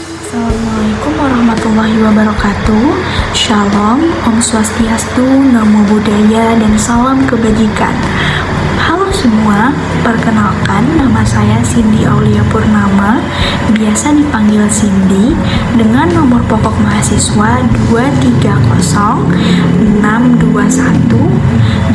Assalamualaikum warahmatullahi wabarakatuh. Shalom, Om Swastiastu, Namo Buddhaya, dan salam kebajikan. Halo semua, perkenalkan nama saya Cindy Aulia Purnama, biasa dipanggil Cindy, dengan nomor pokok mahasiswa 23062182225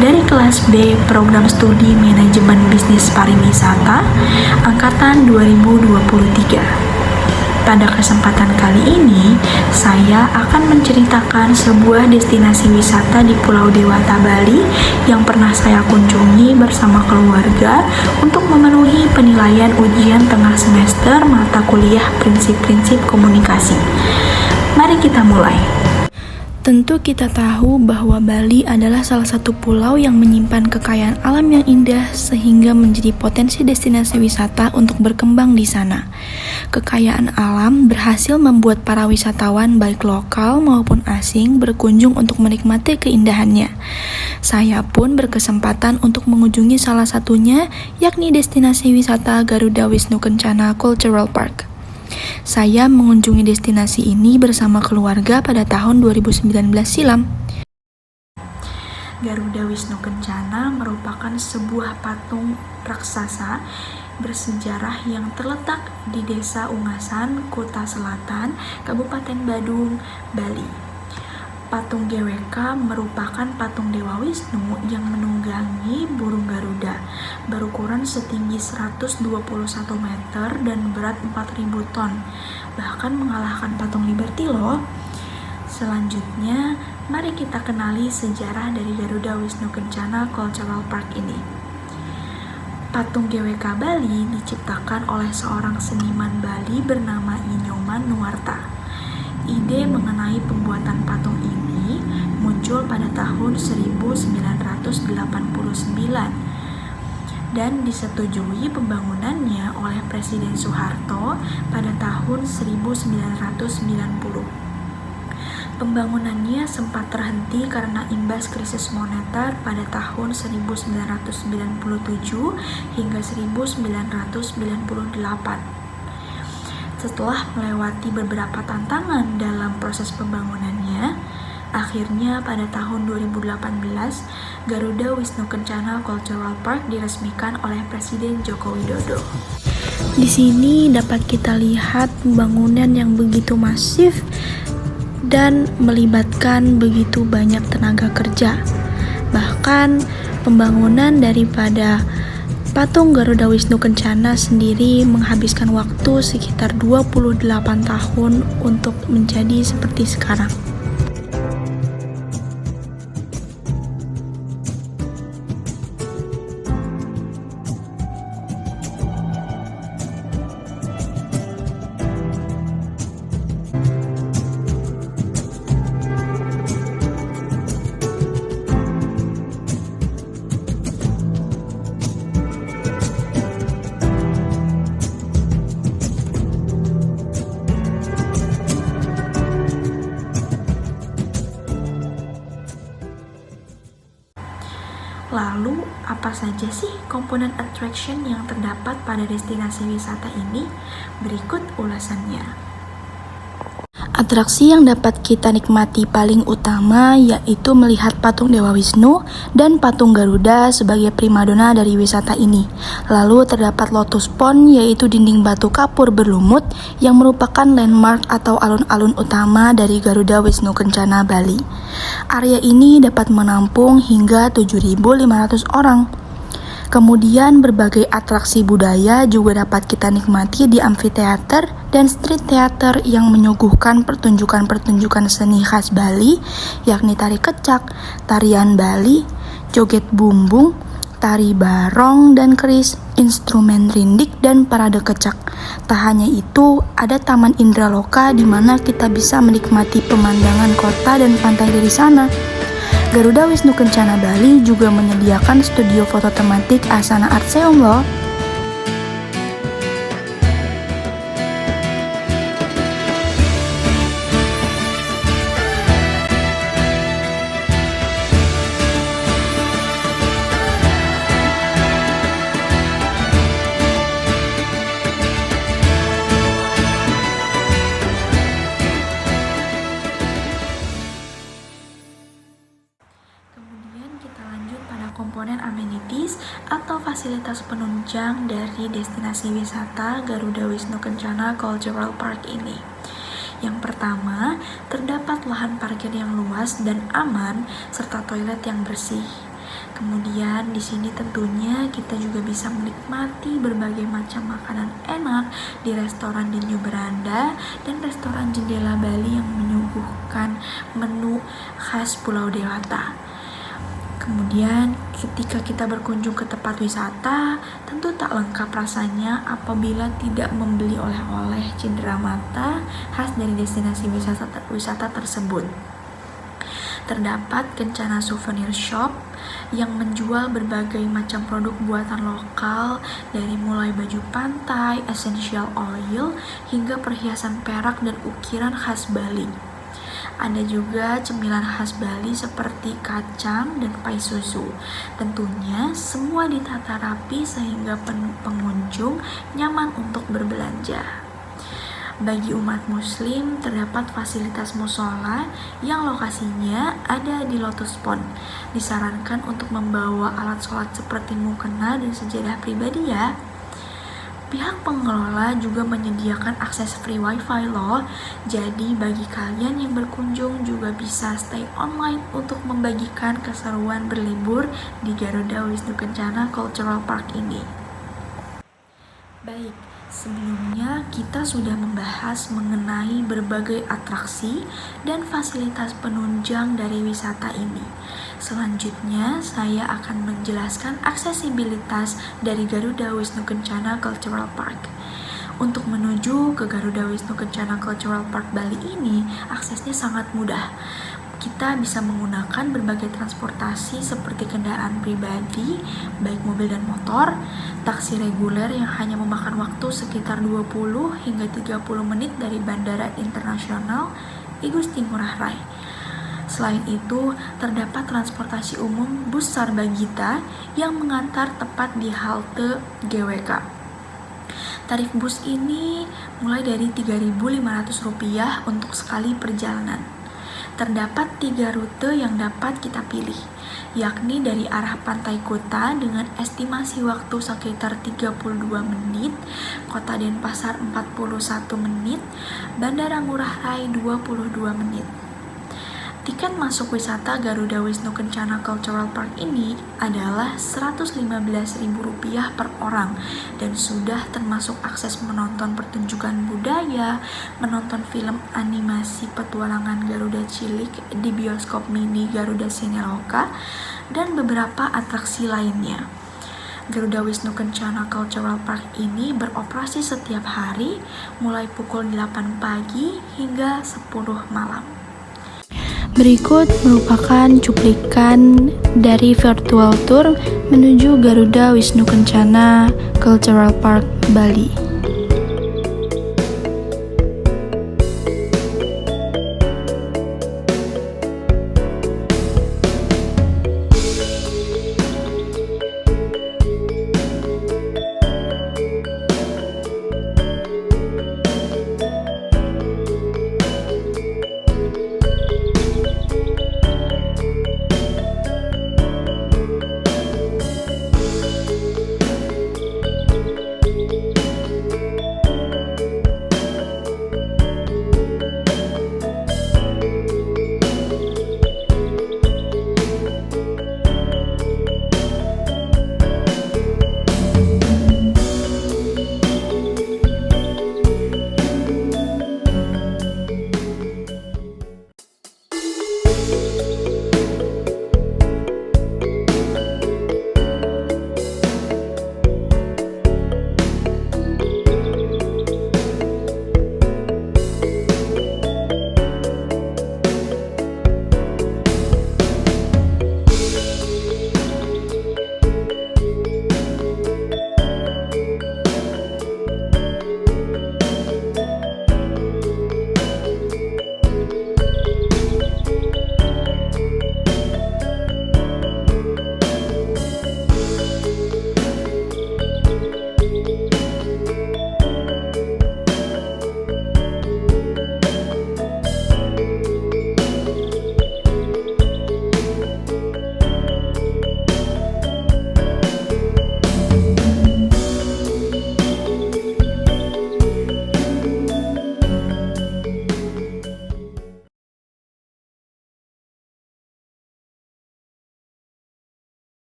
dari kelas B Program Studi Manajemen Bisnis Pariwisata angkatan 2023. Pada kesempatan kali ini, saya akan menceritakan sebuah destinasi wisata di Pulau Dewata, Bali yang pernah saya kunjungi bersama keluarga untuk memenuhi penilaian ujian tengah semester mata kuliah Prinsip-Prinsip Komunikasi. Mari kita mulai. Tentu kita tahu bahwa Bali adalah salah satu pulau yang menyimpan kekayaan alam yang indah sehingga menjadi potensi destinasi wisata untuk berkembang di sana. Kekayaan alam berhasil membuat para wisatawan baik lokal maupun asing berkunjung untuk menikmati keindahannya. Saya pun berkesempatan untuk mengunjungi salah satunya, yakni destinasi wisata Garuda Wisnu Kencana Cultural Park. Saya mengunjungi destinasi ini bersama keluarga pada tahun 2019 silam. Garuda Wisnu Kencana merupakan sebuah patung raksasa bersejarah yang terletak di Desa Ungasan, Kuta Selatan, Kabupaten Badung, Bali. Patung GWK merupakan patung Dewa Wisnu yang menunggangi burung Garuda, berukuran setinggi 121 meter dan berat 4.000 ton, bahkan mengalahkan patung Liberty loh. Selanjutnya, mari kita kenali sejarah dari Garuda Wisnu Kencana Cultural Park ini. Patung GWK Bali diciptakan oleh seorang seniman Bali bernama Inyoman Nuwarta. Ide mengenai pembuatan patung ini muncul pada tahun 1989 dan disetujui pembangunannya oleh Presiden Soeharto pada tahun 1990. Pembangunannya sempat terhenti karena imbas krisis moneter pada tahun 1997 hingga 1998. Setelah melewati beberapa tantangan dalam proses pembangunannya, akhirnya pada tahun 2018, Garuda Wisnu Kencana Cultural Park diresmikan oleh Presiden Joko Widodo. Di sini dapat kita lihat pembangunan yang begitu masif dan melibatkan begitu banyak tenaga kerja. Bahkan pembangunan daripada patung Garuda Wisnu Kencana sendiri menghabiskan waktu sekitar 28 tahun untuk menjadi seperti sekarang. Lalu, apa saja sih komponen attraction yang terdapat pada destinasi wisata ini? Berikut ulasannya. Atraksi yang dapat kita nikmati paling utama yaitu melihat patung Dewa Wisnu dan patung Garuda sebagai primadona dari wisata ini. Lalu terdapat Lotus Pond yaitu dinding batu kapur berlumut yang merupakan landmark atau alun-alun utama dari Garuda Wisnu Kencana Bali. Area ini dapat menampung hingga 7.500 orang. Kemudian berbagai atraksi budaya juga dapat kita nikmati di amfiteater dan street theater yang menyuguhkan pertunjukan-pertunjukan seni khas Bali, yakni tari kecak, tarian Bali, joget bumbung, tari barong dan keris, instrumen rindik, dan parade kecak. Tak hanya itu, ada Taman Indraloka di mana kita bisa menikmati pemandangan kota dan pantai dari sana. Garuda Wisnu Kencana Bali juga menyediakan studio foto tematik Asana Artseum loh. fasilitas penunjang dari destinasi wisata Garuda Wisnu Kencana Cultural Park ini. Yang pertama, terdapat lahan parkir yang luas dan aman serta toilet yang bersih. Kemudian di sini tentunya kita juga bisa menikmati berbagai macam makanan enak di restoran di New Beranda dan restoran Jendela Bali yang menyuguhkan menu khas Pulau Dewata. Kemudian ketika kita berkunjung ke tempat wisata, tentu tak lengkap rasanya apabila tidak membeli oleh-oleh cindera mata khas dari destinasi wisata tersebut. Terdapat Kencana Souvenir Shop yang menjual berbagai macam produk buatan lokal dari mulai baju pantai, essential oil, hingga perhiasan perak dan ukiran khas Bali. Ada juga cemilan khas Bali seperti kacang dan pai susu. Tentunya semua ditata rapi sehingga pengunjung nyaman untuk berbelanja. Bagi umat muslim, terdapat fasilitas musola yang lokasinya ada di Lotus Pond. Disarankan untuk membawa alat sholat seperti mukena dan sejadah pribadi ya. Pihak pengelola juga menyediakan akses free wifi loh. Jadi bagi kalian yang berkunjung juga bisa stay online untuk membagikan keseruan berlibur di Garuda Wisnu Kencana Cultural Park ini. Baik, sebelumnya kita sudah membahas mengenai berbagai atraksi dan fasilitas penunjang dari wisata ini. Selanjutnya, saya akan menjelaskan aksesibilitas dari Garuda Wisnu Kencana Cultural Park. Untuk menuju ke Garuda Wisnu Kencana Cultural Park Bali ini, aksesnya sangat mudah. Kita bisa menggunakan berbagai transportasi seperti kendaraan pribadi, baik mobil dan motor, taksi reguler yang hanya memakan waktu sekitar 20 hingga 30 menit dari Bandara Internasional I Gusti Ngurah Rai. Selain itu, terdapat transportasi umum bus Sarbagita yang mengantar tepat di halte GWK. Tarif bus ini mulai dari Rp3.500 untuk sekali perjalanan. Terdapat 3 rute yang dapat kita pilih, yakni dari arah Pantai Kuta dengan estimasi waktu sekitar 32 menit, Kota Denpasar 41 menit, Bandara Ngurah Rai 22 menit. Tiket masuk wisata Garuda Wisnu Kencana Cultural Park ini adalah Rp115.000 per orang dan sudah termasuk akses menonton pertunjukan budaya, menonton film animasi petualangan Garuda Cilik di bioskop mini Garuda Sineloka, dan beberapa atraksi lainnya. Garuda Wisnu Kencana Cultural Park ini beroperasi setiap hari mulai pukul 8 pagi hingga 10 malam. Berikut merupakan cuplikan dari virtual tour menuju Garuda Wisnu Kencana Cultural Park Bali.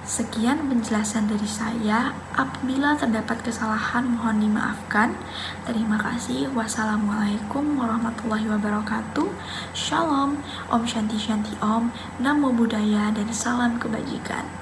Sekian penjelasan dari saya. Apabila terdapat kesalahan, mohon dimaafkan. Terima kasih. Wassalamualaikum warahmatullahi wabarakatuh. Shalom, Om Shanti Shanti Om, Namo Buddhaya, dan salam kebajikan.